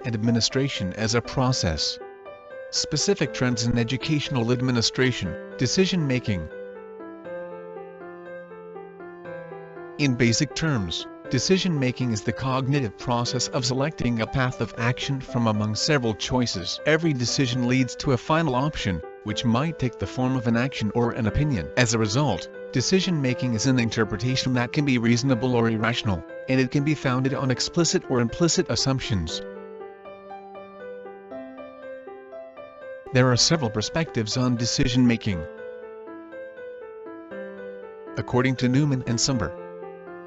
and administration as a process. Specific trends in educational administration, decision-making. In basic terms, decision-making is the cognitive process of selecting a path of action from among several choices. Every decision leads to a final option, which might take the form of an action or an opinion. As a result, decision-making is an interpretation that can be reasonable or irrational, and it can be founded on explicit or implicit assumptions. There are several perspectives on decision-making. According to Newman and Sumber,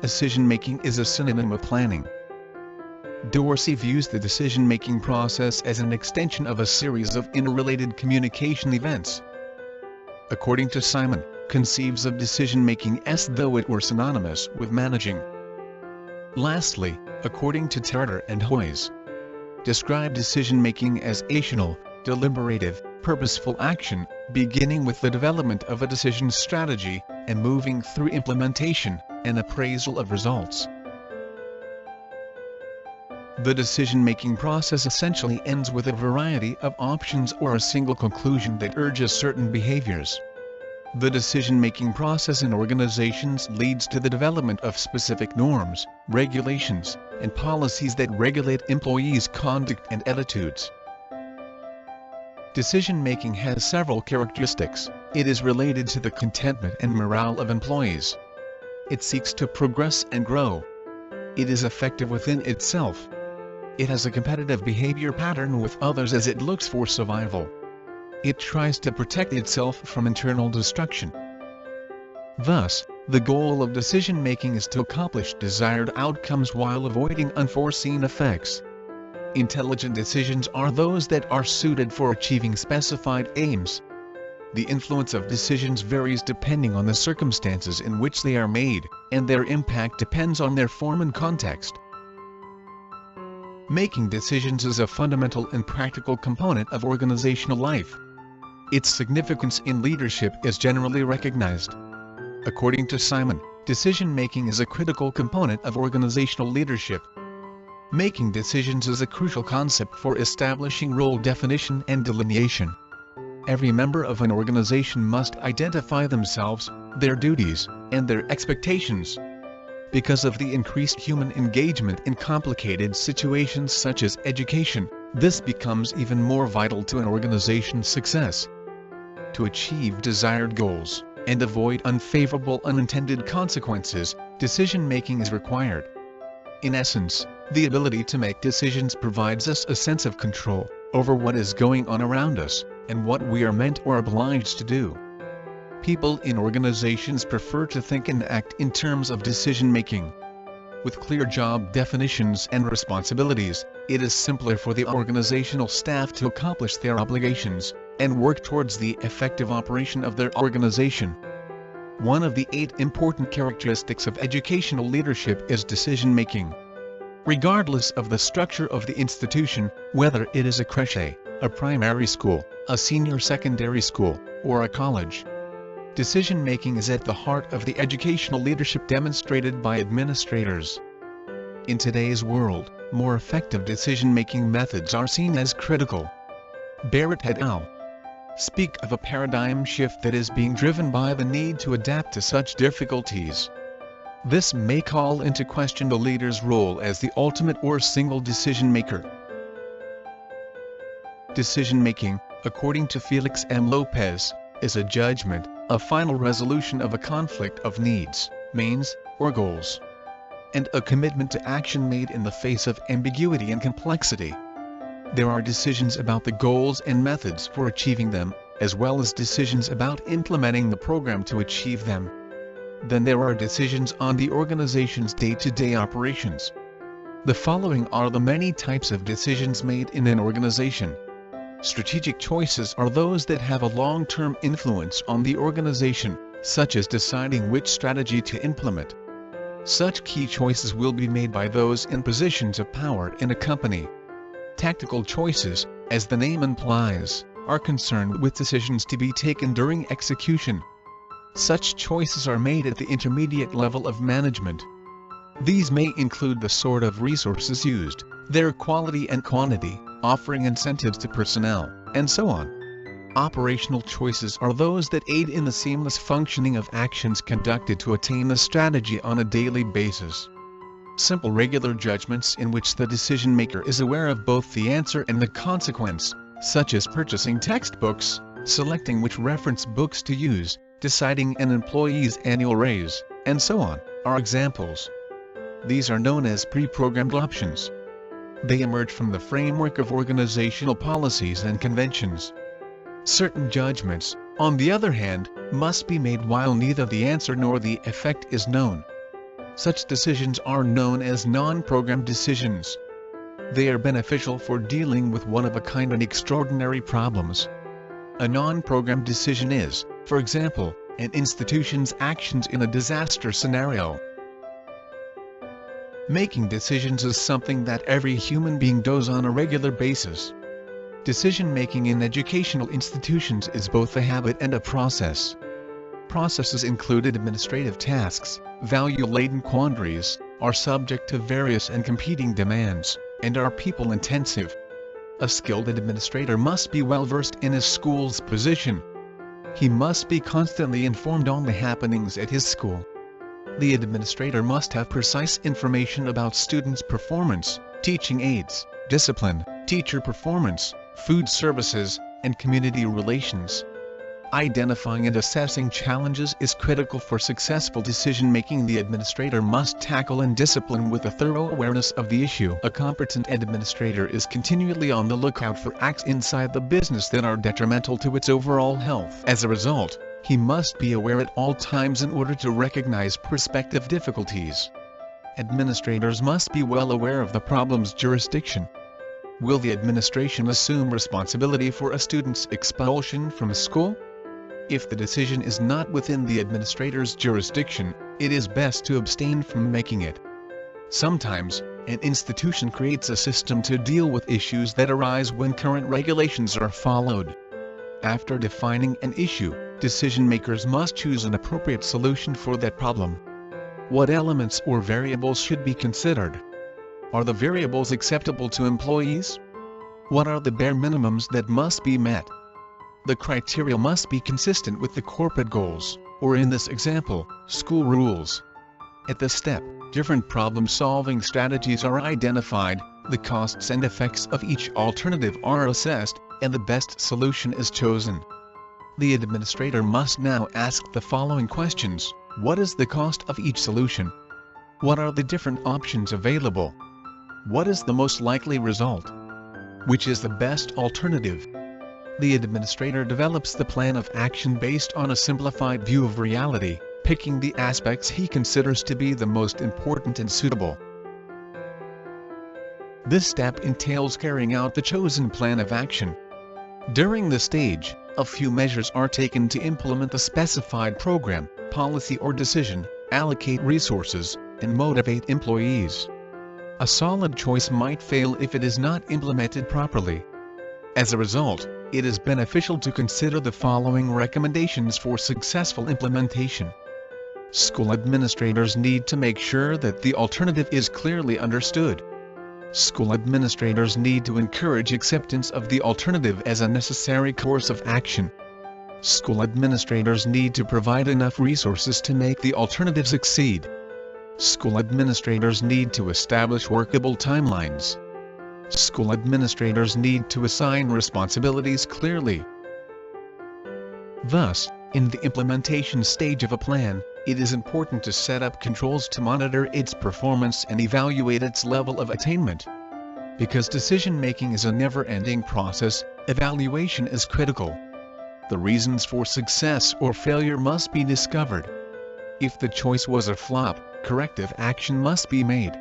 decision-making is a synonym of planning. Dorsey views the decision-making process as an extension of a series of interrelated communication events. According to Simon, conceives of decision-making as though it were synonymous with managing. Lastly, according to Tarter and Hoyes, describe decision-making as ational, deliberative, purposeful action, beginning with the development of a decision strategy, and moving through implementation and appraisal of results. The decision-making process essentially ends with a variety of options or a single conclusion that urges certain behaviors. The decision-making process in organizations leads to the development of specific norms, regulations, and policies that regulate employees' conduct and attitudes. Decision-making has several characteristics. It is related to the contentment and morale of employees. It seeks to progress and grow. It is effective within itself. It has a competitive behavior pattern with others as it looks for survival. It tries to protect itself from internal destruction. Thus, the goal of decision-making is to accomplish desired outcomes while avoiding unforeseen effects. Intelligent decisions are those that are suited for achieving specified aims. The influence of decisions varies depending on the circumstances in which they are made, and their impact depends on their form and context. Making decisions is a fundamental and practical component of organizational life. Its significance in leadership is generally recognized. According to Simon, decision-making is a critical component of organizational leadership. Making decisions is a crucial concept for establishing role definition and delineation. Every member of an organization must identify themselves, their duties, and their expectations. Because of the increased human engagement in complicated situations such as education, this becomes even more vital to an organization's success. To achieve desired goals, and avoid unfavorable unintended consequences, decision-making is required. In essence, the ability to make decisions provides us a sense of control over what is going on around us, and what we are meant or obliged to do. People in organizations prefer to think and act in terms of decision-making. With clear job definitions and responsibilities, it is simpler for the organizational staff to accomplish their obligations, and work towards the effective operation of their organization. One of the 8 important characteristics of educational leadership is decision-making. Regardless of the structure of the institution, whether it is a crèche, a primary school, a senior secondary school, or a college, decision-making is at the heart of the educational leadership demonstrated by administrators. In today's world, more effective decision-making methods are seen as critical. Barrett et al. Speak of a paradigm shift that is being driven by the need to adapt to such difficulties. This may call into question the leader's role as the ultimate or single decision-maker. Decision-making, according to Felix M. Lopez, is a judgment, a final resolution of a conflict of needs, means, or goals, and a commitment to action made in the face of ambiguity and complexity. There are decisions about the goals and methods for achieving them, as well as decisions about implementing the program to achieve them. Then there are decisions on the organization's day-to-day operations. The following are the many types of decisions made in an organization. Strategic choices are those that have a long-term influence on the organization, such as deciding which strategy to implement. Such key choices will be made by those in positions of power in a company. Tactical choices, as the name implies, are concerned with decisions to be taken during execution. Such choices are made at the intermediate level of management. These may include the sort of resources used, their quality and quantity, offering incentives to personnel, and so on. Operational choices are those that aid in the seamless functioning of actions conducted to attain the strategy on a daily basis. Simple regular judgments in which the decision maker is aware of both the answer and the consequence, such as purchasing textbooks, selecting which reference books to use, deciding an employee's annual raise, and so on, are examples. These are known as pre-programmed options. They emerge from the framework of organizational policies and conventions. Certain judgments, on the other hand, must be made while neither the answer nor the effect is known. Such decisions are known as non-programmed decisions. They are beneficial for dealing with one-of-a-kind and extraordinary problems. A non-programmed decision is, for example, an institution's actions in a disaster scenario. Making decisions is something that every human being does on a regular basis. Decision-making in educational institutions is both a habit and a process. Processes include administrative tasks, value-laden quandaries, are subject to various and competing demands, and are people-intensive. A skilled administrator must be well-versed in his school's position. He must be constantly informed on the happenings at his school. The administrator must have precise information about students' performance, teaching aids, discipline, teacher performance, food services, and community relations. Identifying and assessing challenges is critical for successful decision-making. The administrator must tackle and discipline with a thorough awareness of the issue. A competent administrator is continually on the lookout for acts inside the business that are detrimental to its overall health. As a result, he must be aware at all times in order to recognize prospective difficulties. Administrators must be well aware of the problem's jurisdiction. Will the administration assume responsibility for a student's expulsion from school? If the decision is not within the administrator's jurisdiction, it is best to abstain from making it. Sometimes, an institution creates a system to deal with issues that arise when current regulations are followed. After defining an issue, decision-makers must choose an appropriate solution for that problem. What elements or variables should be considered? Are the variables acceptable to employees? What are the bare minimums that must be met? The criteria must be consistent with the corporate goals, or in this example, school rules. At this step, different problem-solving strategies are identified, the costs and effects of each alternative are assessed, and the best solution is chosen. The administrator must now ask the following questions: what is the cost of each solution? What are the different options available? What is the most likely result? Which is the best alternative? The administrator develops the plan of action based on a simplified view of reality, picking the aspects he considers to be the most important and suitable. This step entails carrying out the chosen plan of action. During this stage, a few measures are taken to implement the specified program, policy or decision, allocate resources, and motivate employees. A solid choice might fail if it is not implemented properly. As a result, it is beneficial to consider the following recommendations for successful implementation. School administrators need to make sure that the alternative is clearly understood. School administrators need to encourage acceptance of the alternative as a necessary course of action. School administrators need to provide enough resources to make the alternative succeed. School administrators need to establish workable timelines. School administrators need to assign responsibilities clearly. Thus, in the implementation stage of a plan, it is important to set up controls to monitor its performance and evaluate its level of attainment. Because decision-making is a never-ending process, evaluation is critical. The reasons for success or failure must be discovered. If the choice was a flop, corrective action must be made.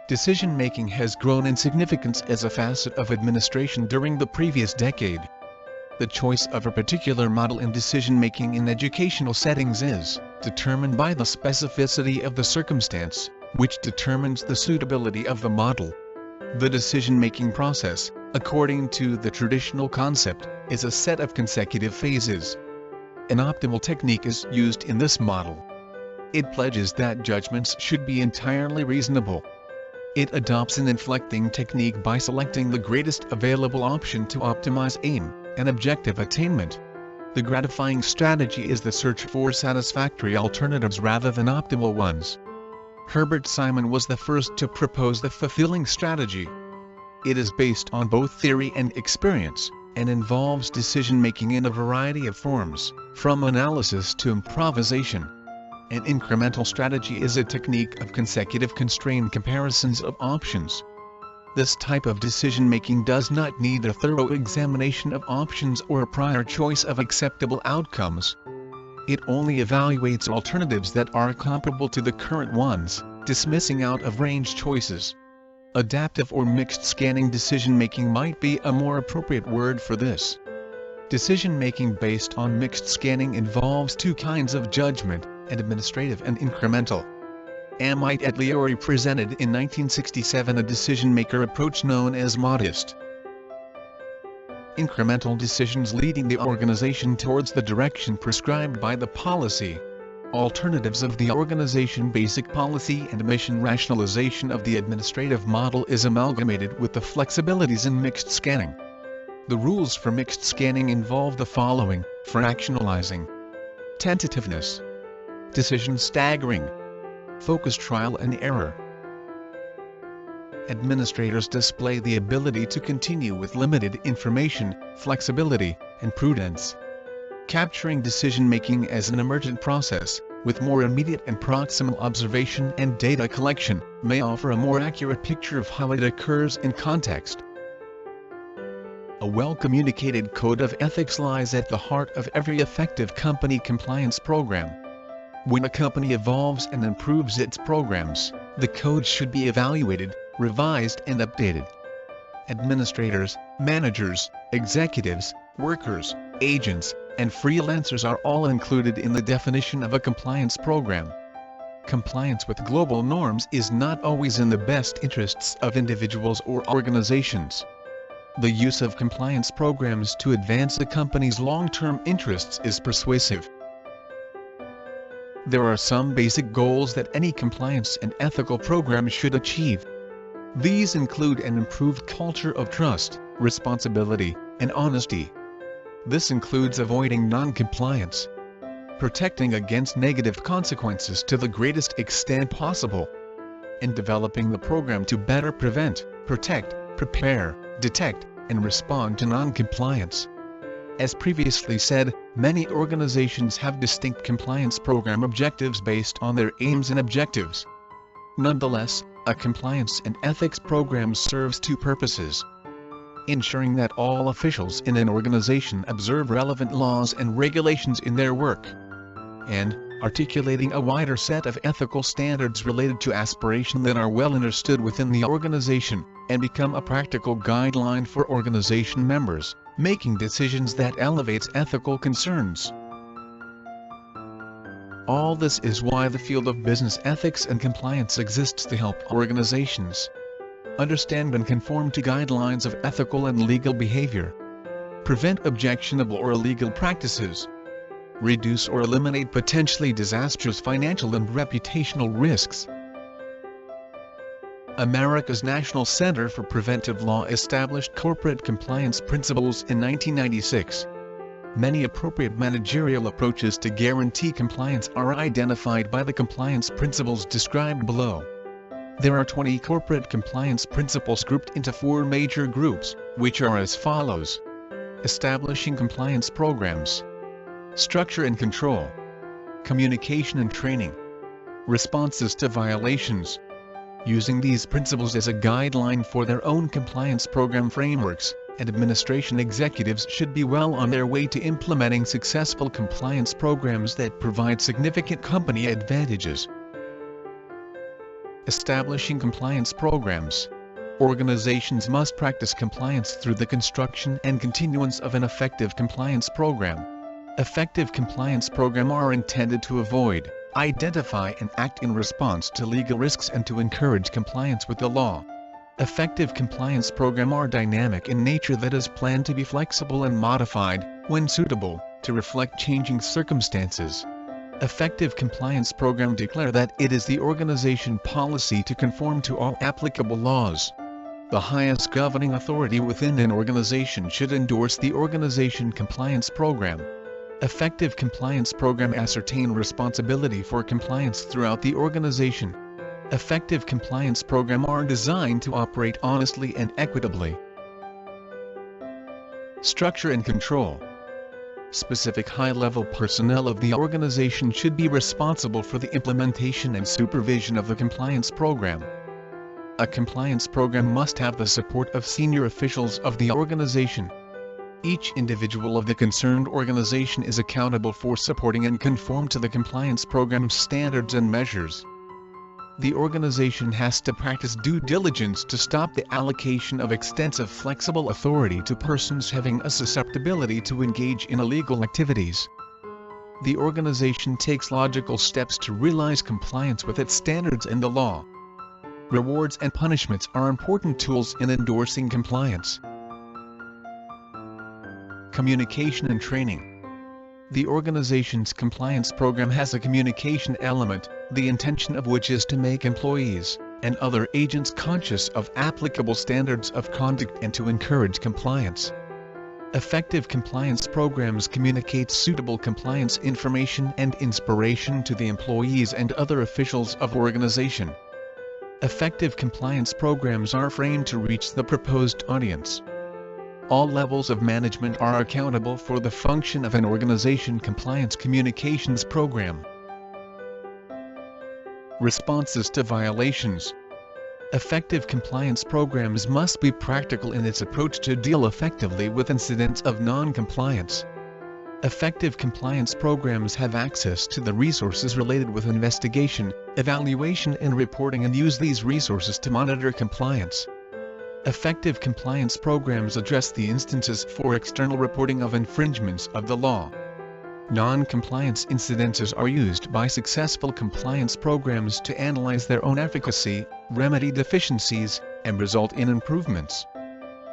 Decision-making has grown in significance as a facet of administration during the previous decade. The choice of a particular model in decision-making in educational settings is determined by the specificity of the circumstance, which determines the suitability of the model. The decision-making process, according to the traditional concept, is a set of consecutive phases. An optimal technique is used in this model. It pledges that judgments should be entirely reasonable. It adopts an inflecting technique by selecting the greatest available option to optimize aim and objective attainment. The gratifying strategy is the search for satisfactory alternatives rather than optimal ones. Herbert Simon was the first to propose the fulfilling strategy. It is based on both theory and experience, and involves decision-making in a variety of forms, from analysis to improvisation. An incremental strategy is a technique of consecutive constrained comparisons of options. This type of decision-making does not need a thorough examination of options or a prior choice of acceptable outcomes. It only evaluates alternatives that are comparable to the current ones, dismissing out-of-range choices. Adaptive or mixed scanning decision-making might be a more appropriate word for this. Decision-making based on mixed scanning involves two kinds of judgment, administrative and incremental. Amit et al. Presented in 1967 a decision-maker approach known as modest. Incremental decisions leading the organization towards the direction prescribed by the policy. Alternatives of the organization. Basic policy and mission rationalization of the administrative model is amalgamated with the flexibilities in mixed scanning. The rules for mixed scanning involve the following: fractionalizing, tentativeness, decision staggering, focus trial and error. Administrators display the ability to continue with limited information, flexibility, and prudence. Capturing decision-making as an emergent process, with more immediate and proximal observation and data collection, may offer a more accurate picture of how it occurs in context. A well-communicated code of ethics lies at the heart of every effective company compliance program. When a company evolves and improves its programs, the code should be evaluated, revised and updated. Administrators, managers, executives, workers, agents, and freelancers are all included in the definition of a compliance program. Compliance with global norms is not always in the best interests of individuals or organizations. The use of compliance programs to advance a company's long-term interests is persuasive. There are some basic goals that any compliance and ethical program should achieve. These include an improved culture of trust, responsibility, and honesty. This includes avoiding non-compliance, protecting against negative consequences to the greatest extent possible, and developing the program to better prevent, protect, prepare, detect, and respond to non-compliance. As previously said, many organizations have distinct compliance program objectives based on their aims and objectives. Nonetheless, a compliance and ethics program serves two purposes: ensuring that all officials in an organization observe relevant laws and regulations in their work, and articulating a wider set of ethical standards related to aspiration that are well understood within the organization, and become a practical guideline for organization members, making decisions that elevates ethical concerns. All this is why the field of business ethics and compliance exists, to help organizations understand and conform to guidelines of ethical and legal behavior, prevent objectionable or illegal practices, reduce or eliminate potentially disastrous financial and reputational risks. America's National Center for Preventive Law established corporate compliance principles in 1996. Many appropriate managerial approaches to guarantee compliance are identified by the compliance principles described below. There are 20 corporate compliance principles grouped into 4 major groups, which are as follows: establishing compliance programs, structure and control, communication and training, responses to violations. Using these principles as a guideline for their own compliance program frameworks, and administration executives should be well on their way to implementing successful compliance programs that provide significant company advantages. Establishing compliance programs. Organizations must practice compliance through the construction and continuance of an effective compliance program. Effective compliance programs are intended to avoid, identify and act in response to legal risks and to encourage compliance with the law. Effective compliance programs are dynamic in nature, that is, planned to be flexible and modified, when suitable, to reflect changing circumstances. Effective compliance program declare that it is the organization policy to conform to all applicable laws. The highest governing authority within an organization should endorse the organization compliance program. Effective compliance program ascertain responsibility for compliance throughout the organization. Effective compliance program are designed to operate honestly and equitably. Structure and control. Specific high-level personnel of the organization should be responsible for the implementation and supervision of the compliance program. A compliance program must have the support of senior officials of the organization. Each individual of the concerned organization is accountable for supporting and conform to the compliance program's standards and measures. The organization has to practice due diligence to stop the allocation of extensive flexible authority to persons having a susceptibility to engage in illegal activities. The organization takes logical steps to realize compliance with its standards and the law. Rewards and punishments are important tools in endorsing compliance. Communication and training. The organization's compliance program has a communication element, the intention of which is to make employees and other agents conscious of applicable standards of conduct and to encourage compliance. Effective compliance programs communicate suitable compliance information and inspiration to the employees and other officials of organization. Effective compliance programs are framed to reach the proposed audience. All levels of management are accountable for the function of an organization compliance communications program. Responses to violations. Effective compliance programs must be practical in its approach to deal effectively with incidents of non-compliance. Effective compliance programs have access to the resources related with investigation, evaluation and reporting and use these resources to monitor compliance. Effective compliance programs address the instances for external reporting of infringements of the law. Non-compliance incidences are used by successful compliance programs to analyze their own efficacy, remedy deficiencies, and result in improvements.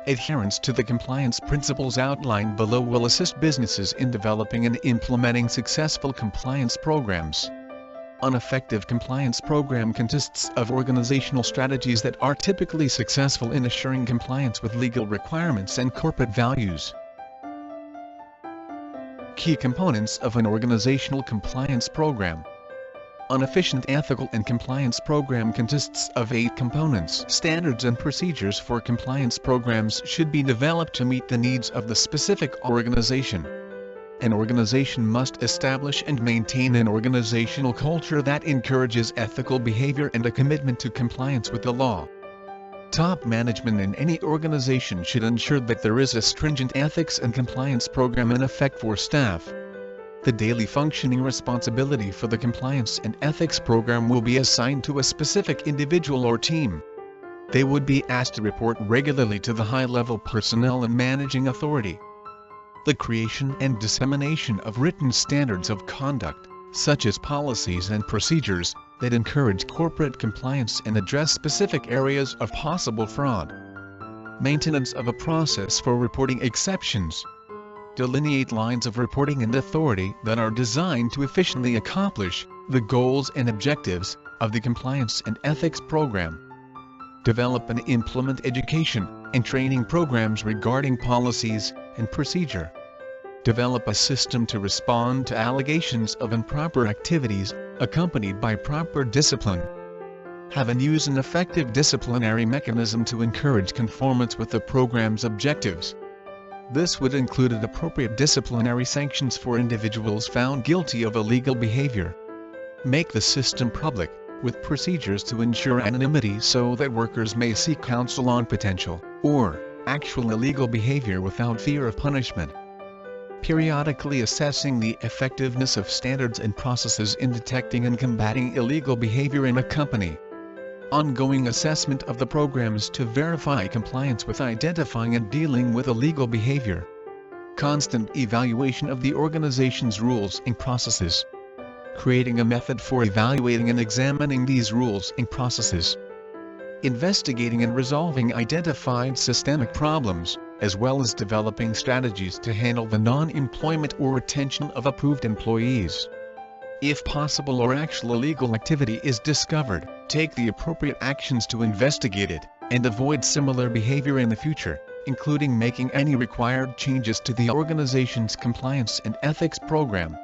Adherence to the compliance principles outlined below will assist businesses in developing and implementing successful compliance programs. An effective compliance program consists of organizational strategies that are typically successful in assuring compliance with legal requirements and corporate values. Key components of an organizational compliance program. An efficient ethical and compliance program consists of 8 components. Standards and procedures for compliance programs should be developed to meet the needs of the specific organization. An organization must establish and maintain an organizational culture that encourages ethical behavior and a commitment to compliance with the law. Top management in any organization should ensure that there is a stringent ethics and compliance program in effect for staff. The daily functioning responsibility for the compliance and ethics program will be assigned to a specific individual or team. They would be asked to report regularly to the high-level personnel and managing authority. The creation and dissemination of written standards of conduct, such as policies and procedures, that encourage corporate compliance and address specific areas of possible fraud. Maintenance of a process for reporting exceptions. Delineate lines of reporting and authority that are designed to efficiently accomplish the goals and objectives of the compliance and ethics program. Develop and implement education and training programs regarding policies and procedure. Develop a system to respond to allegations of improper activities, accompanied by proper discipline. Have and use an effective disciplinary mechanism to encourage conformance with the program's objectives. This would include appropriate disciplinary sanctions for individuals found guilty of illegal behavior. Make the system public, with procedures to ensure anonymity so that workers may seek counsel on potential, or actual illegal behavior without fear of punishment. Periodically assessing the effectiveness of standards and processes in detecting and combating illegal behavior in a company. Ongoing assessment of the programs to verify compliance with identifying and dealing with illegal behavior. Constant evaluation of the organization's rules and processes. Creating a method for evaluating and examining these rules and processes. Investigating and resolving identified systemic problems, as well as developing strategies to handle the non-employment or retention of approved employees. If possible or actual illegal activity is discovered, take the appropriate actions to investigate it, and avoid similar behavior in the future, including making any required changes to the organization's compliance and ethics program.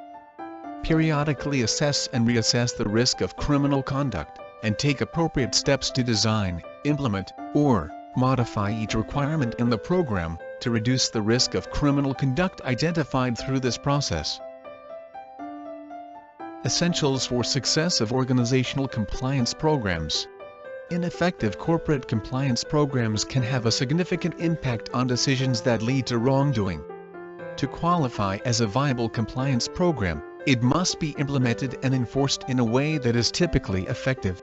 Periodically assess and reassess the risk of criminal conduct, and take appropriate steps to design, implement, or modify each requirement in the program to reduce the risk of criminal conduct identified through this process. Essentials for success of organizational compliance programs. Ineffective corporate compliance programs can have a significant impact on decisions that lead to wrongdoing. To qualify as a viable compliance program, it must be implemented and enforced in a way that is typically effective.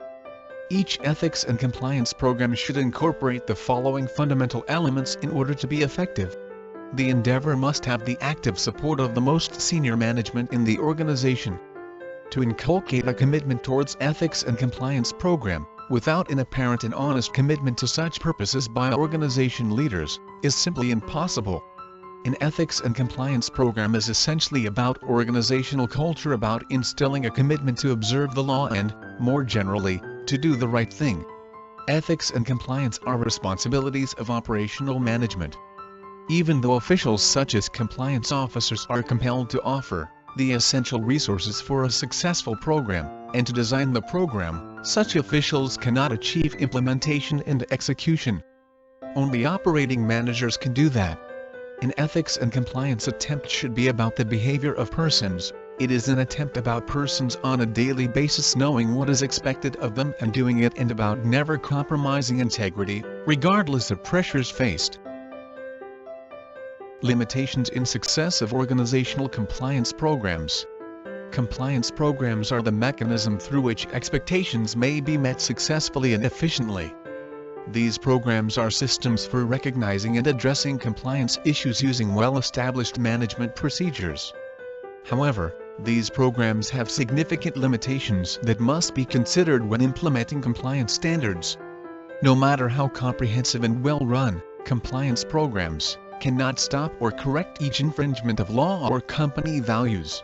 Each ethics and compliance program should incorporate the following fundamental elements in order to be effective. The endeavor must have the active support of the most senior management in the organization. To inculcate a commitment towards ethics and compliance program, without an apparent and honest commitment to such purposes by organization leaders, is simply impossible. An ethics and compliance program is essentially about organizational culture, about instilling a commitment to observe the law and, more generally, to do the right thing. Ethics and compliance are responsibilities of operational management. Even though officials such as compliance officers are compelled to offer the essential resources for a successful program, and to design the program, such officials cannot achieve implementation and execution. Only operating managers can do that. An ethics and compliance attempt should be about the behavior of persons. It is an attempt about persons on a daily basis knowing what is expected of them and doing it, and about never compromising integrity, regardless of pressures faced. Limitations in success of organizational compliance programs. Compliance programs are the mechanism through which expectations may be met successfully and efficiently. These programs are systems for recognizing and addressing compliance issues using well-established management procedures. However, these programs have significant limitations that must be considered when implementing compliance standards. No matter how comprehensive and well-run, compliance programs cannot stop or correct each infringement of law or company values.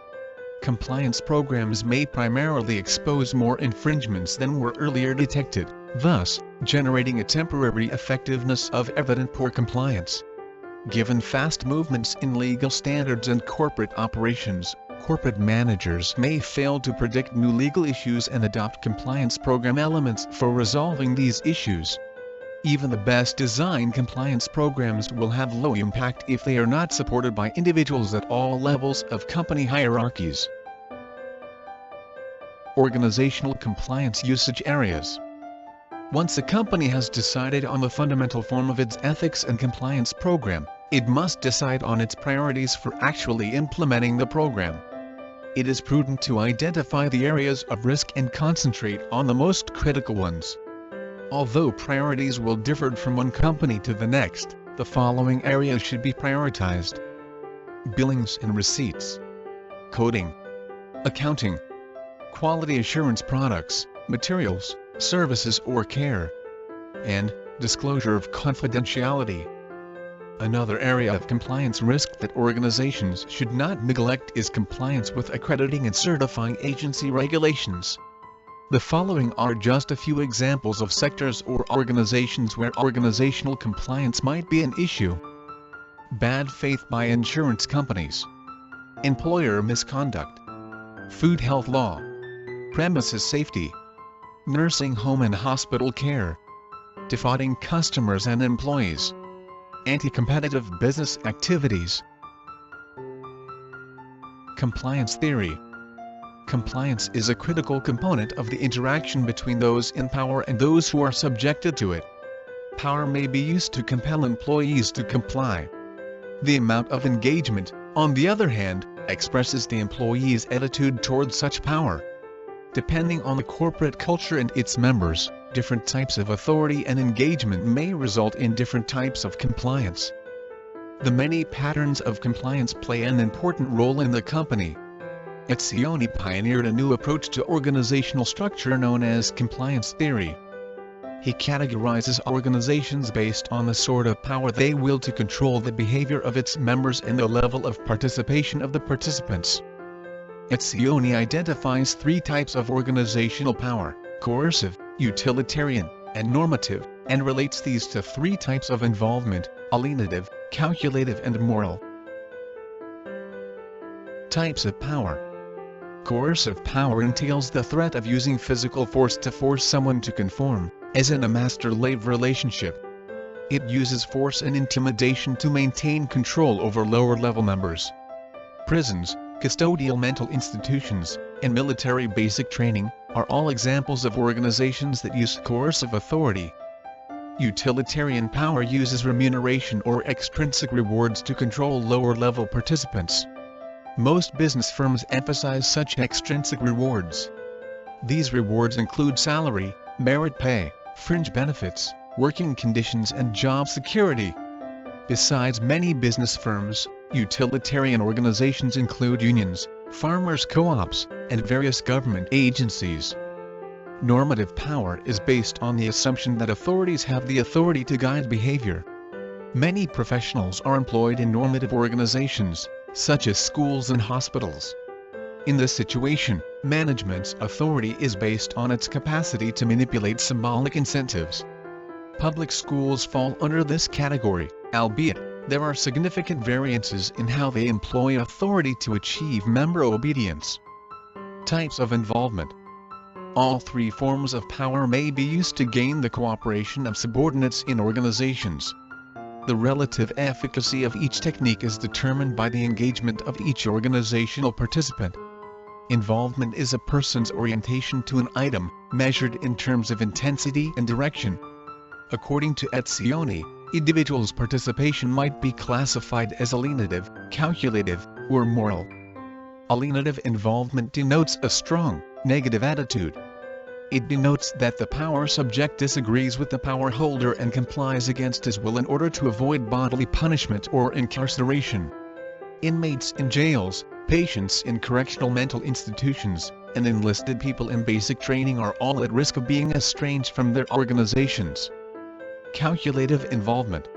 Compliance programs may primarily expose more infringements than were earlier detected, thus generating a temporary effectiveness of evident poor compliance. Given fast movements in legal standards and corporate operations, corporate managers may fail to predict new legal issues and adopt compliance program elements for resolving these issues. Even the best designed compliance programs will have low impact if they are not supported by individuals at all levels of company hierarchies. Organizational compliance usage areas. Once a company has decided on the fundamental form of its ethics and compliance program, it must decide on its priorities for actually implementing the program. It is prudent to identify the areas of risk and concentrate on the most critical ones. Although priorities will differ from one company to the next, the following areas should be prioritized: billings and receipts, coding, accounting, quality assurance products, materials, services or care, and disclosure of confidentiality. Another area of compliance risk that organizations should not neglect is compliance with accrediting and certifying agency regulations. The following are just a few examples of sectors or organizations where organizational compliance might be an issue: bad faith by insurance companies, employer misconduct, food health law, premises safety, nursing home and hospital care, defrauding customers and employees, anti-competitive business activities. Compliance theory. Compliance is a critical component of the interaction between those in power and those who are subjected to it. Power may be used to compel employees to comply. The amount of engagement, on the other hand, expresses the employee's attitude towards such power. Depending on the corporate culture and its members, different types of authority and engagement may result in different types of compliance. The many patterns of compliance play an important role in the company. EDCN pioneered a new approach to organizational structure known as compliance theory. He categorizes organizations based on the sort of power they wield to control the behavior of its members and the level of participation of the participants. EDCN identifies three types of organizational power: coercive, utilitarian, and normative, and relates these to three types of involvement: alienative, calculative, and moral. Types of power. Coercive power entails the threat of using physical force to force someone to conform, as in a master-slave relationship. It uses force and intimidation to maintain control over lower-level members. Prisons, custodial mental institutions, and military basic training are all examples of organizations that use coercive authority. Utilitarian power uses remuneration or extrinsic rewards to control lower-level participants. Most business firms emphasize such extrinsic rewards. These rewards include salary, merit pay, fringe benefits, working conditions, and job security. Besides many business firms, utilitarian organizations include unions, farmers' co-ops, and various government agencies. Normative power is based on the assumption that authorities have the authority to guide behavior. Many professionals are employed in normative organizations, such as schools and hospitals. In this situation, management's authority is based on its capacity to manipulate symbolic incentives. Public schools fall under this category, albeit there are significant variances in how they employ authority to achieve member obedience. Types of involvement. All three forms of power may be used to gain the cooperation of subordinates in organizations. The relative efficacy of each technique is determined by the engagement of each organizational participant. Involvement is a person's orientation to an item, measured in terms of intensity and direction. According to EDCN, individuals' participation might be classified as alienative, calculative, or moral. Alienative involvement denotes a strong, negative attitude. It denotes that the power subject disagrees with the power holder and complies against his will in order to avoid bodily punishment or incarceration. Inmates in jails, patients in correctional mental institutions, and enlisted people in basic training are all at risk of being estranged from their organizations. Calculative involvement.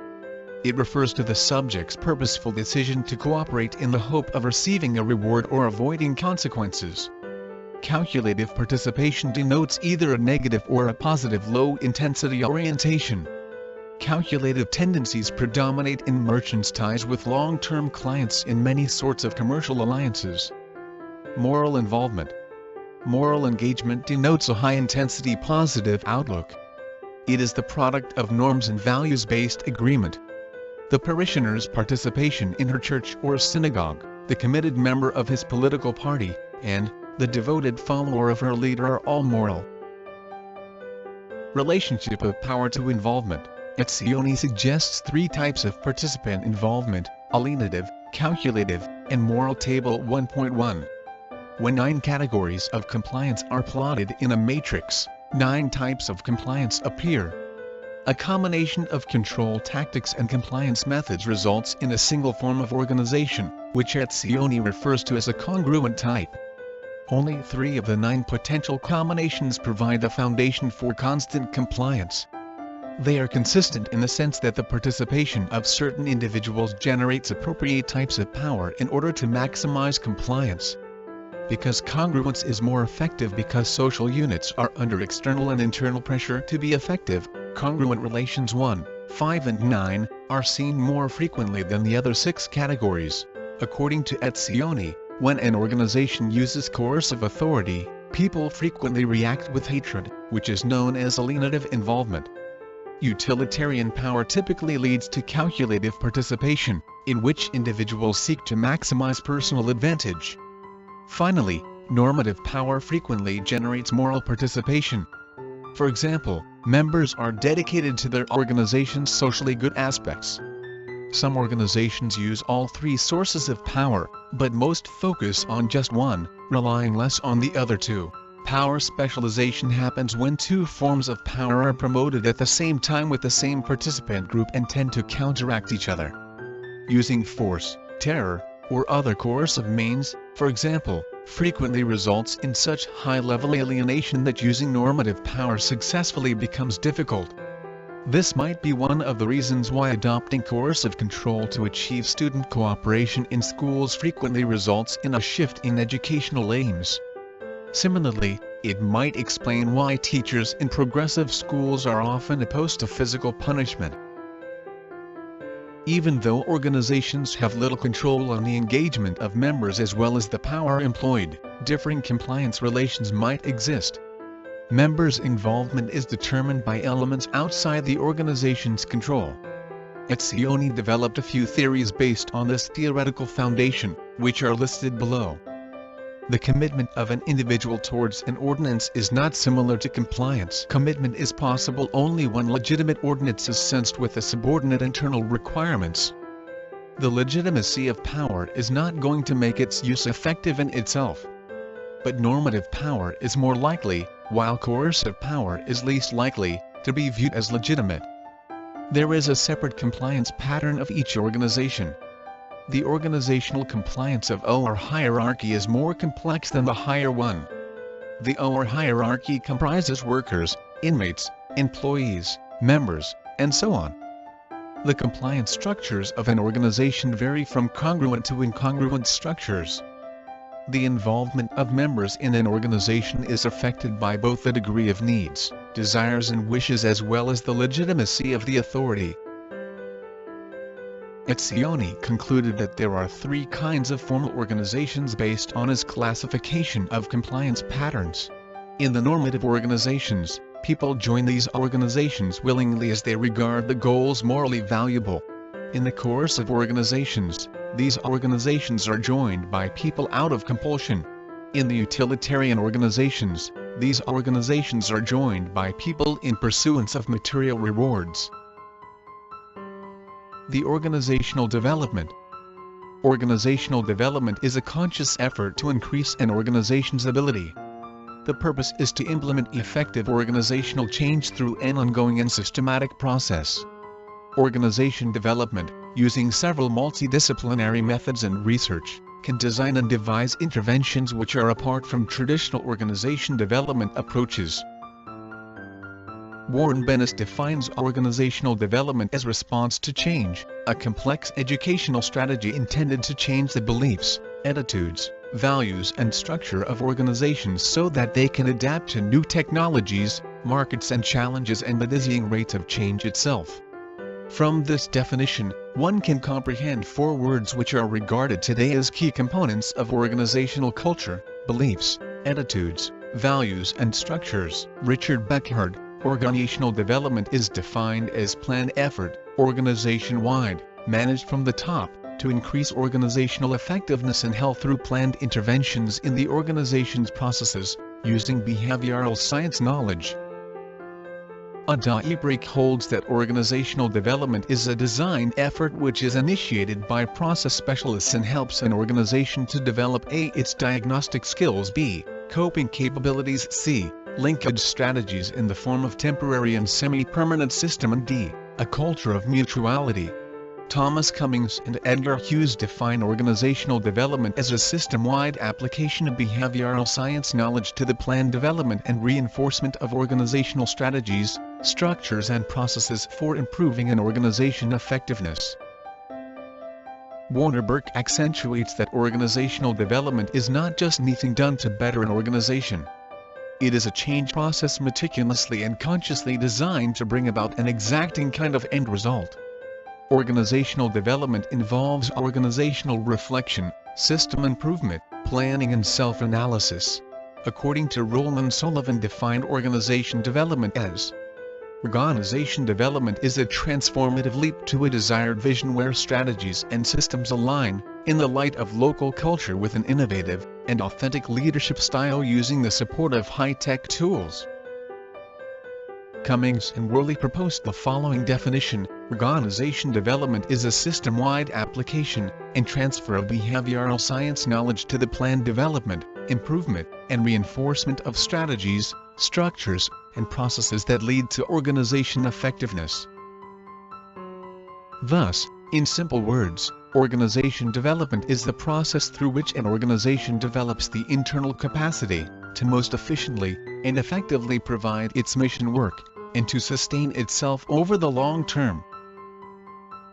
It refers to the subject's purposeful decision to cooperate in the hope of receiving a reward or avoiding consequences. Calculative participation denotes either a negative or a positive low-intensity orientation. Calculative tendencies predominate in merchants' ties with long-term clients in many sorts of commercial alliances. Moral involvement. Moral engagement denotes a high-intensity positive outlook. It is the product of norms and values-based agreement. The parishioner's participation in her church or synagogue, the committed member of his political party, and the devoted follower of her leader are all moral. Relationship of power to involvement. EDCN suggests three types of participant involvement: alienative, calculative, and moral. Table 1.1. When 9 categories of compliance are plotted in a matrix, 9 types of compliance appear. A combination of control tactics and compliance methods results in a single form of organization, which EDCN refers to as a congruent type. Only 3 of the 9 potential combinations provide the foundation for constant compliance. They are consistent in the sense that the participation of certain individuals generates appropriate types of power in order to maximize compliance. Because congruence is more effective because social units are under external and internal pressure to be effective, congruent relations 1, 5 and 9 are seen more frequently than the other 6 categories. According to EDCN, when an organization uses coercive authority, people frequently react with hatred, which is known as alienative involvement. Utilitarian power typically leads to calculative participation, in which individuals seek to maximize personal advantage. Finally, normative power frequently generates moral participation. For example, members are dedicated to their organization's socially good aspects. Some organizations use all 3 sources of power, but most focus on just one, relying less on the other 2. Power specialization happens when 2 forms of power are promoted at the same time with the same participant group and tend to counteract each other. Using force, terror, or other coercive means, for example, frequently results in such high-level alienation that using normative power successfully becomes difficult. This might be one of the reasons why adopting coercive control to achieve student cooperation in schools frequently results in a shift in educational aims. Similarly, it might explain why teachers in progressive schools are often opposed to physical punishment. Even though organizations have little control on the engagement of members as well as the power employed, differing compliance relations might exist. Members' involvement is determined by elements outside the organization's control. EDCN developed a few theories based on this theoretical foundation, which are listed below. The commitment of an individual towards an ordinance is not similar to compliance. Commitment is possible only when legitimate ordinance is sensed with the subordinate internal requirements. The legitimacy of power is not going to make its use effective in itself. But normative power is more likely, while coercive power is least likely, to be viewed as legitimate. There is a separate compliance pattern of each organization. The organizational compliance of OR hierarchy is more complex than the higher one. The OR hierarchy comprises workers, inmates, employees, members, and so on. The compliance structures of an organization vary from congruent to incongruent structures. The involvement of members in an organization is affected by both the degree of needs, desires and wishes as well as the legitimacy of the authority. EDCN concluded that there are three kinds of formal organizations based on his classification of compliance patterns. In the normative organizations, people join these organizations willingly as they regard the goals morally valuable. In the coercive organizations, these organizations are joined by people out of compulsion. In the utilitarian organizations, these organizations are joined by people in pursuance of material rewards. The organizational development. Organizational development is a conscious effort to increase an organization's ability. The purpose is to implement effective organizational change through an ongoing and systematic process. Organization development, using several multidisciplinary methods and research, can design and devise interventions which are apart from traditional organization development approaches. Warren Bennis defines organizational development as response to change, a complex educational strategy intended to change the beliefs, attitudes, values and structure of organizations so that they can adapt to new technologies, markets and challenges and the dizzying rate of change itself. From this definition, one can comprehend four words which are regarded today as key components of organizational culture: beliefs, attitudes, values and structures. Richard Beckhardt. Organizational development is defined as planned effort, organization-wide, managed from the top, to increase organizational effectiveness and health through planned interventions in the organization's processes, using behavioral science knowledge. Diebrich holds that organizational development is a design effort which is initiated by process specialists and helps an organization to develop a. its diagnostic skills, b. coping capabilities, c. linkage strategies in the form of temporary and semi-permanent system, and d. a culture of mutuality. Thomas Cummings and Edgar Hughes define organizational development as a system-wide application of behavioral science knowledge to the planned development and reinforcement of organizational strategies, structures and processes for improving an organization's effectiveness. Warnerberg accentuates that organizational development is not just anything done to better an organization. It is a change process meticulously and consciously designed to bring about an exacting kind of end result. Organizational development involves organizational reflection, system improvement, planning and self-analysis. According to Roland Sullivan, defined organization development as: organization development is a transformative leap to a desired vision where strategies and systems align, in the light of local culture, with an innovative and authentic leadership style using the support of high-tech tools. Cummings and Worley proposed the following definition: organization development is a system-wide application and transfer of behavioral science knowledge to the planned development, improvement, and reinforcement of strategies, structures, and processes that lead to organization effectiveness. Thus, in simple words, organization development is the process through which an organization develops the internal capacity to most efficiently and effectively provide its mission work, and to sustain itself over the long term.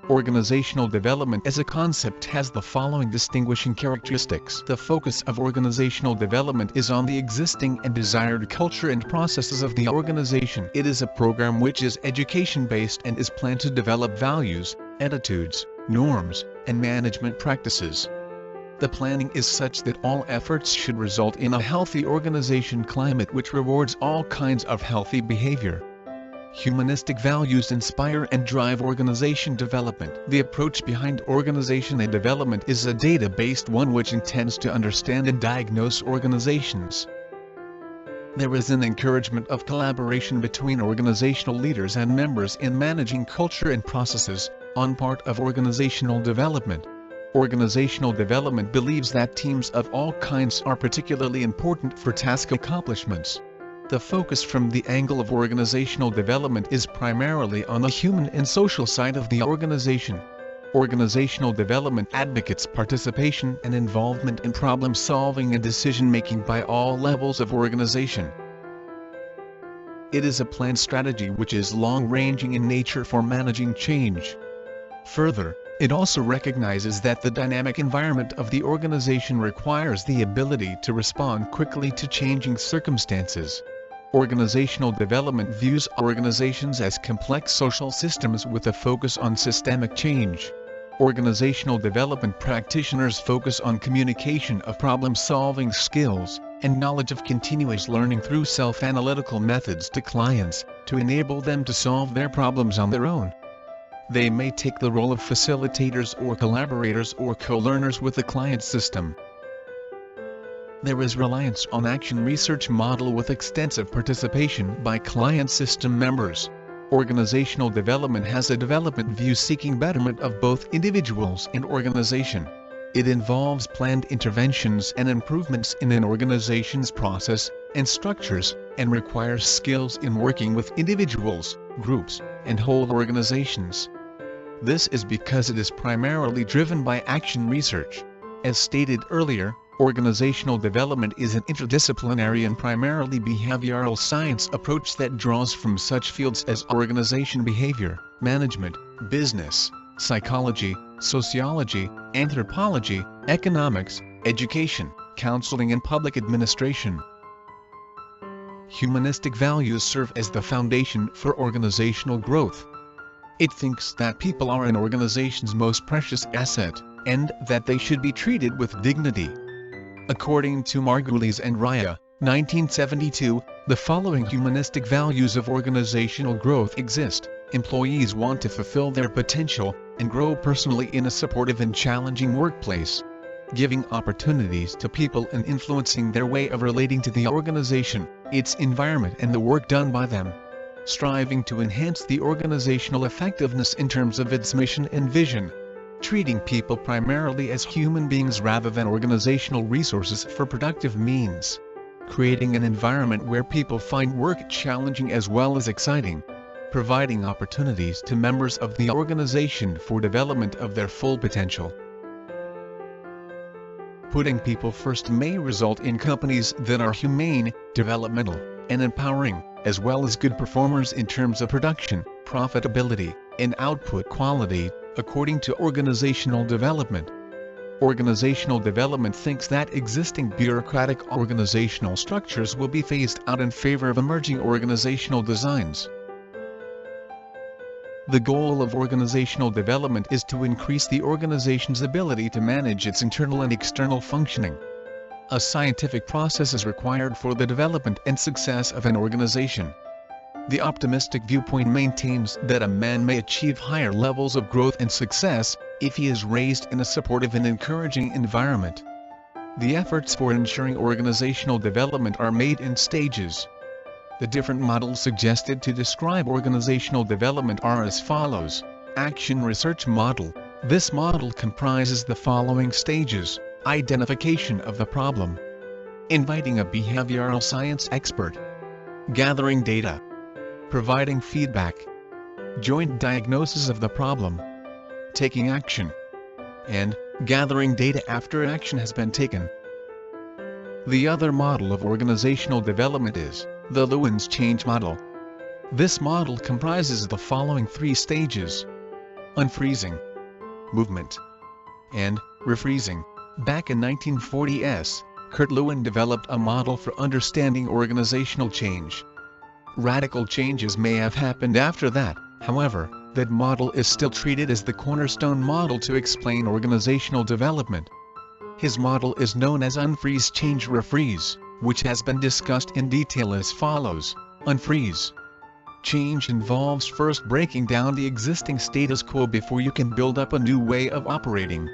Organizational development as a concept has the following distinguishing characteristics. The focus of organizational development is on the existing and desired culture and processes of the organization. It is a program which is education-based and is planned to develop values, attitudes, norms, and management practices. The planning is such that all efforts should result in a healthy organization climate which rewards all kinds of healthy behavior. Humanistic values inspire and drive organization development. The approach behind organization development is a data-based one which intends to understand and diagnose organizations. There is an encouragement of collaboration between organizational leaders and members in managing culture and processes, on part of organizational development. Organizational development believes that teams of all kinds are particularly important for task accomplishments. The focus from the angle of organizational development is primarily on the human and social side of the organization. Organizational development advocates participation and involvement in problem-solving and decision-making by all levels of organization. It is a planned strategy which is long-ranging in nature for managing change. Further, it also recognizes that the dynamic environment of the organization requires the ability to respond quickly to changing circumstances. Organizational development views organizations as complex social systems with a focus on systemic change. Organizational development practitioners focus on communication of problem-solving skills and knowledge of continuous learning through self-analytical methods to clients, to enable them to solve their problems on their own. They may take the role of facilitators or collaborators or co-learners with the client system. There is reliance on action research model with extensive participation by client system members. Organizational development has a development view seeking betterment of both individuals and organization. It involves planned interventions and improvements in an organization's process and structures, and requires skills in working with individuals, groups, and whole organizations. This is because it is primarily driven by action research. As stated earlier, organizational development is an interdisciplinary and primarily behavioral science approach that draws from such fields as organization behavior, management, business, psychology, sociology, anthropology, economics, education, counseling and public administration. Humanistic values serve as the foundation for organizational growth. It thinks that people are an organization's most precious asset, and that they should be treated with dignity. According to Margulies and Raya, 1972, the following humanistic values of organizational growth exist. Employees want to fulfill their potential and grow personally in a supportive and challenging workplace. Giving opportunities to people and influencing their way of relating to the organization, its environment and the work done by them. Striving to enhance the organizational effectiveness in terms of its mission and vision. Treating people primarily as human beings rather than organizational resources for productive means. Creating an environment where people find work challenging as well as exciting. Providing opportunities to members of the organization for development of their full potential. Putting people first may result in companies that are humane, developmental, and empowering, as well as good performers in terms of production, profitability, and output quality, according to organizational development. Organizational development thinks that existing bureaucratic organizational structures will be phased out in favor of emerging organizational designs. The goal of organizational development is to increase the organization's ability to manage its internal and external functioning. A scientific process is required for the development and success of an organization. The optimistic viewpoint maintains that a man may achieve higher levels of growth and success if he is raised in a supportive and encouraging environment. The efforts for ensuring organizational development are made in stages. The different models suggested to describe organizational development are as follows. Action Research Model. This model comprises the following stages: identification of the problem, inviting a behavioral science expert, gathering data, providing feedback, joint diagnosis of the problem, taking action, and gathering data after action has been taken. The other model of organizational development is the Lewin's Change Model. This model comprises the following three stages: unfreezing, movement, and refreezing. Back in 1940s, Kurt Lewin developed a model for understanding organizational change. Radical changes may have happened after that, however, that model is still treated as the cornerstone model to explain organizational development. His model is known as Unfreeze Change Refreeze, which has been discussed in detail as follows. Unfreeze. Change involves first breaking down the existing status quo before you can build up a new way of operating.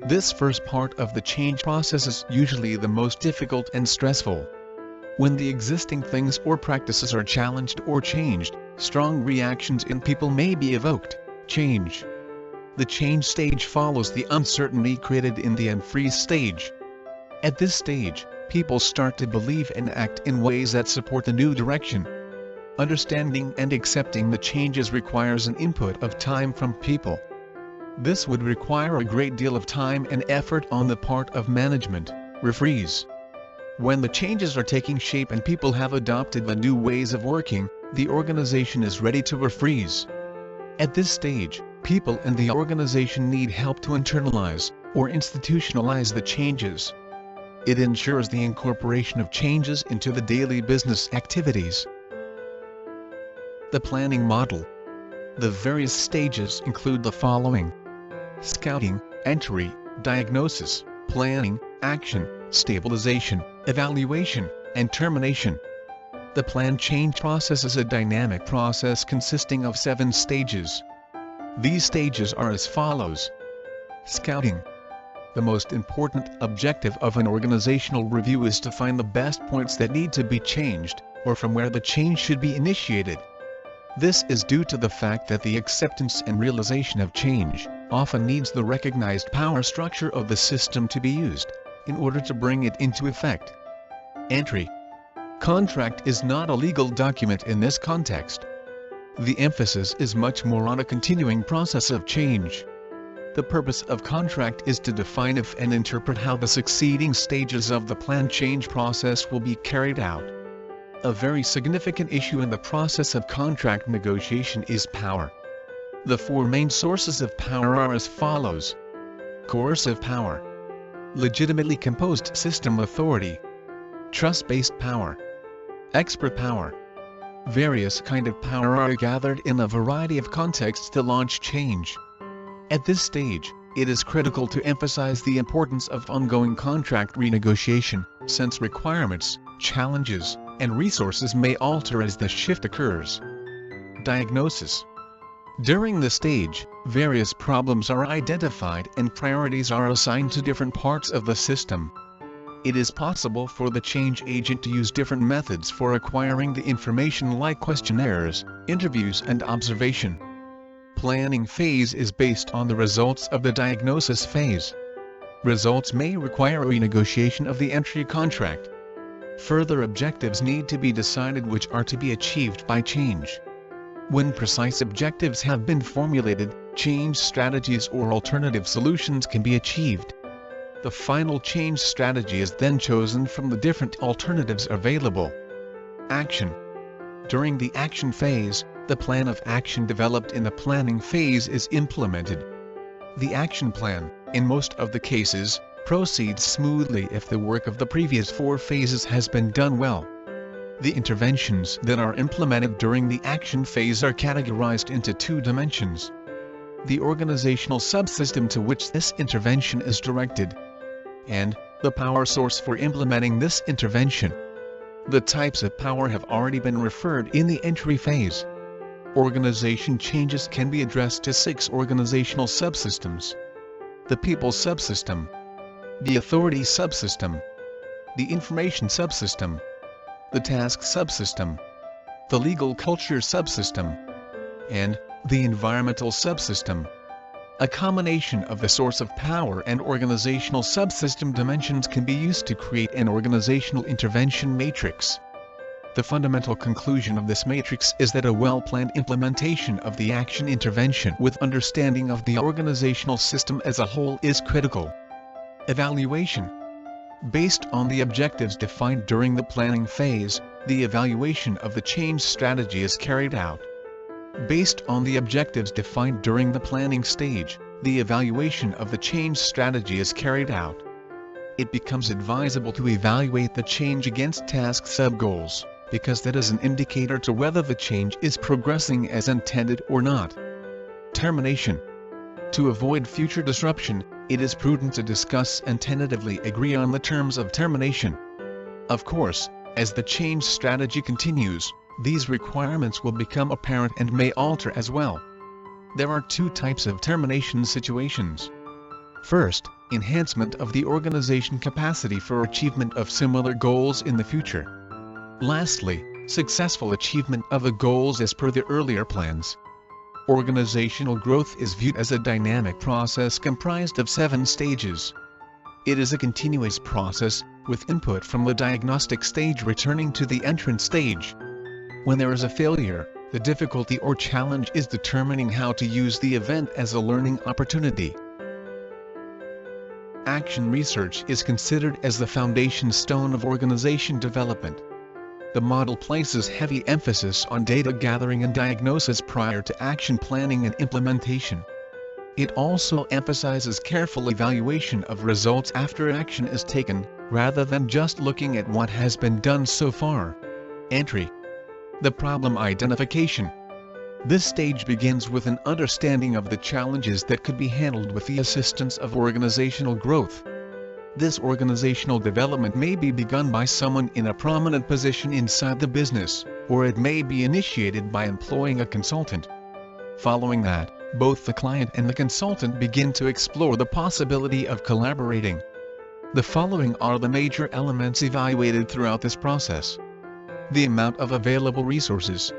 This first part of the change process is usually the most difficult and stressful. When the existing things or practices are challenged or changed, strong reactions in people may be evoked. Change. The change stage follows the uncertainty created in the unfreeze stage. At this stage, people start to believe and act in ways that support the new direction. Understanding and accepting the changes requires an input of time from people. This would require a great deal of time and effort on the part of management. Refreeze. When the changes are taking shape and people have adopted the new ways of working, the organization is ready to refreeze. At this stage, people and the organization need help to internalize or institutionalize the changes. It ensures the incorporation of changes into the daily business activities. The planning model. The various stages include the following: scouting, entry, diagnosis, planning, action, stabilization, evaluation, and termination. The plan change process is a dynamic process consisting of 7 stages. These stages are as follows. Scouting. The most important objective of an organizational review is to find the best points that need to be changed, or from where the change should be initiated. This is due to the fact that the acceptance and realization of change often needs the recognized power structure of the system to be used, in order to bring it into effect. Entry. Contract is not a legal document in this context. The emphasis is much more on a continuing process of change. The purpose of contract is to define if and interpret how the succeeding stages of the planned change process will be carried out. A very significant issue in the process of contract negotiation is power. The 4 main sources of power are as follows. Coercive power. Legitimately composed system authority. Trust-based power. Expert power. Various kinds of power are gathered in a variety of contexts to launch change. At this stage, it is critical to emphasize the importance of ongoing contract renegotiation, since requirements, challenges, and resources may alter as the shift occurs. Diagnosis. During the stage, various problems are identified and priorities are assigned to different parts of the system. It is possible for the change agent to use different methods for acquiring the information, like questionnaires, interviews, and observation. Planning phase is based on the results of the diagnosis phase. Results may require a renegotiation of the entry contract. Further objectives need to be decided which are to be achieved by change. When precise objectives have been formulated, change strategies or alternative solutions can be achieved. The final change strategy is then chosen from the different alternatives available. Action. During the action phase, the plan of action developed in the planning phase is implemented. The action plan, in most of the cases, proceeds smoothly if the work of the previous 4 phases has been done well. The interventions that are implemented during the action phase are categorized into 2 dimensions. The organizational subsystem to which this intervention is directed, and the power source for implementing this intervention. The types of power have already been referred in the entry phase. Organization changes can be addressed to 6 organizational subsystems. The people subsystem, the authority subsystem, the information subsystem, the task subsystem, the legal culture subsystem, and the environmental subsystem. A combination of the source of power and organizational subsystem dimensions can be used to create an organizational intervention matrix. The fundamental conclusion of this matrix is that a well-planned implementation of the action intervention with understanding of the organizational system as a whole is critical. Evaluation. Based on the objectives defined during the planning phase, the evaluation of the change strategy is carried out. Based on the objectives defined during the planning stage, the evaluation of the change strategy is carried out. It becomes advisable to evaluate the change against task sub-goals, because that is an indicator to whether the change is progressing as intended or not. Termination. To avoid future disruption, it is prudent to discuss and tentatively agree on the terms of termination. Of course, as the change strategy continues, these requirements will become apparent and may alter as well. There are two types of termination situations. First, enhancement of the organization capacity for achievement of similar goals in the future. Lastly, successful achievement of the goals as per the earlier plans. Organizational growth is viewed as a dynamic process comprised of 7 stages. It is a continuous process, with input from the diagnostic stage returning to the entrance stage. When there is a failure, the difficulty or challenge is determining how to use the event as a learning opportunity. Action research is considered as the foundation stone of organization development. The model places heavy emphasis on data gathering and diagnosis prior to action planning and implementation. It also emphasizes careful evaluation of results after action is taken, rather than just looking at what has been done so far. Entry. The problem identification. This stage begins with an understanding of the challenges that could be handled with the assistance of organizational growth. This organizational development may be begun by someone in a prominent position inside the business, or it may be initiated by employing a consultant. Following that, both the client and the consultant begin to explore the possibility of collaborating. The following are the major elements evaluated throughout this process. The amount of available resources.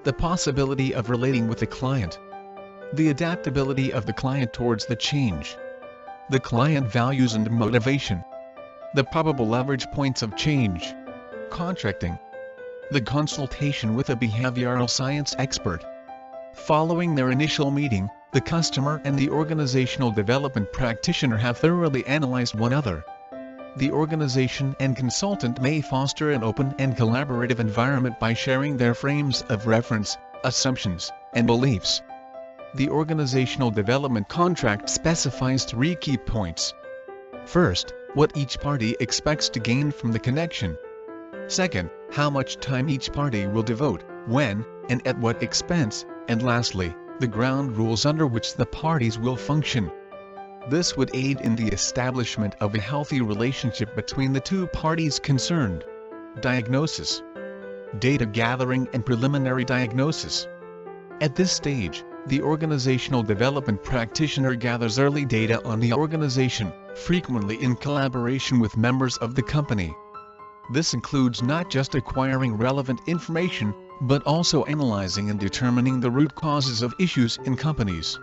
The possibility of relating with the client. The adaptability of the client towards the change. The client values and motivation. The probable leverage points of change. Contracting. The consultation with a behavioral science expert. Following their initial meeting, the customer and the organizational development practitioner have thoroughly analyzed one another. The organization and consultant may foster an open and collaborative environment by sharing their frames of reference, assumptions, and beliefs. The organizational development contract specifies 3 key points. First, what each party expects to gain from the connection. Second, how much time each party will devote, when, and at what expense, and lastly, the ground rules under which the parties will function. This would aid in the establishment of a healthy relationship between the two parties concerned. Diagnosis. Data gathering and preliminary diagnosis. At this stage, the organizational development practitioner gathers early data on the organization, frequently in collaboration with members of the company. This includes not just acquiring relevant information, but also analyzing and determining the root causes of issues in companies.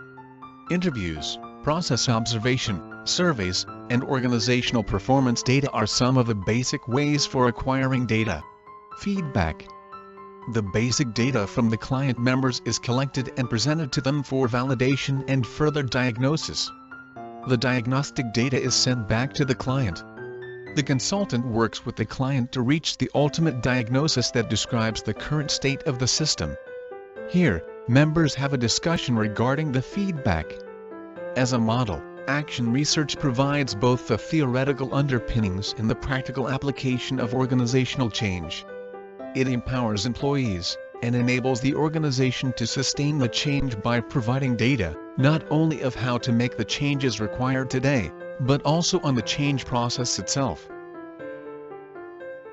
Interviews, process observation, surveys, and organizational performance data are some of the basic ways for acquiring data. Feedback. The basic data from the client members is collected and presented to them for validation and further diagnosis. The diagnostic data is sent back to the client. The consultant works with the client to reach the ultimate diagnosis that describes the current state of the system. Here, members have a discussion regarding the feedback. As a model, action research provides both the theoretical underpinnings and the practical application of organizational change. It empowers employees and enables the organization to sustain the change by providing data, not only of how to make the changes required today, but also on the change process itself.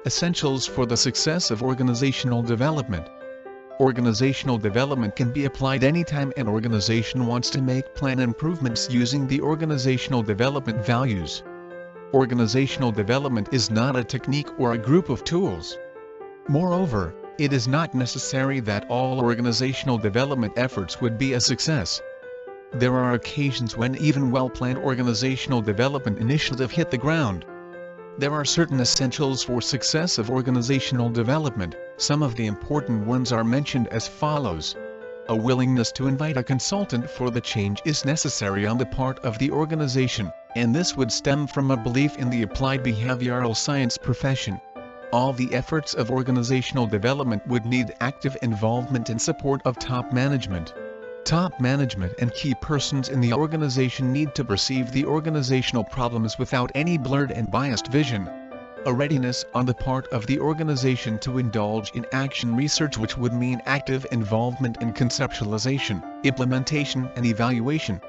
Essentials for the success of organizational development. Organizational development can be applied anytime an organization wants to make plan improvements using the organizational development values. Organizational development is not a technique or a group of tools. Moreover, it is not necessary that all organizational development efforts would be a success. There are occasions when even well-planned organizational development initiatives hit the ground. There are certain essentials for success of organizational development. Some of the important ones are mentioned as follows. A willingness to invite a consultant for the change is necessary on the part of the organization, and this would stem from a belief in the applied behavioral science profession. All the efforts of organizational development would need active involvement and support of top management. Top management and key persons in the organization need to perceive the organizational problems without any blurred and biased vision. A readiness on the part of the organization to indulge in action research, which would mean active involvement in conceptualization, implementation and evaluation.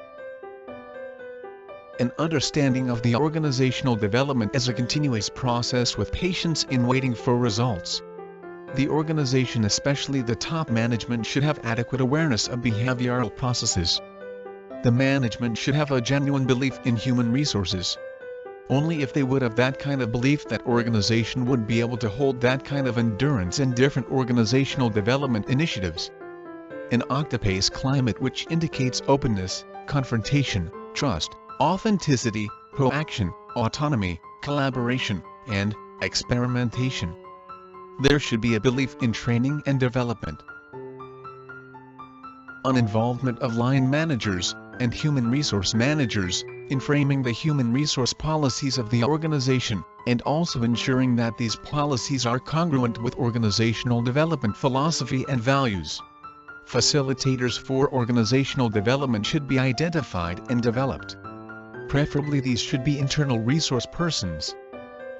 An understanding of the organizational development as a continuous process with patience in waiting for results. The organization, especially the top management, should have adequate awareness of behavioral processes. The management should have a genuine belief in human resources. Only if they would have that kind of belief, that organization would be able to hold that kind of endurance in different organizational development initiatives. An octopace climate which indicates openness, confrontation, trust, authenticity, proaction, autonomy, collaboration, and experimentation. There should be a belief in training and development. An involvement of line managers and human resource managers in framing the human resource policies of the organization, and also ensuring that these policies are congruent with organizational development philosophy and values. Facilitators for organizational development should be identified and developed. Preferably these should be internal resource persons.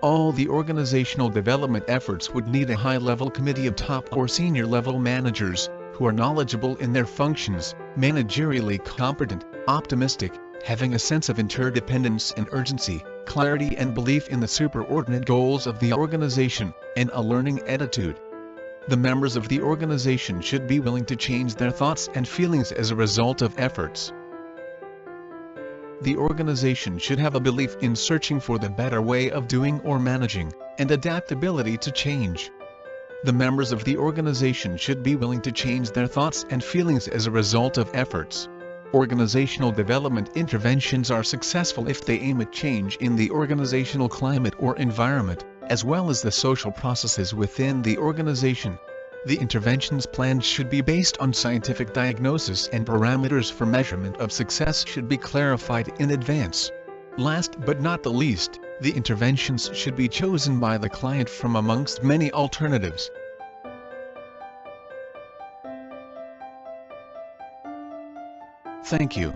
All the organizational development efforts would need a high-level committee of top or senior-level managers, who are knowledgeable in their functions, managerially competent, optimistic, having a sense of interdependence and urgency, clarity and belief in the superordinate goals of the organization, and a learning attitude. The members of the organization should be willing to change their thoughts and feelings as a result of efforts. The organization should have a belief in searching for the better way of doing or managing, and adaptability to change. The members of the organization should be willing to change their thoughts and feelings as a result of efforts. Organizational development interventions are successful if they aim at change in the organizational climate or environment, as well as the social processes within the organization. The interventions planned should be based on scientific diagnosis, and parameters for measurement of success should be clarified in advance. Last but not the least, the interventions should be chosen by the client from amongst many alternatives. Thank you.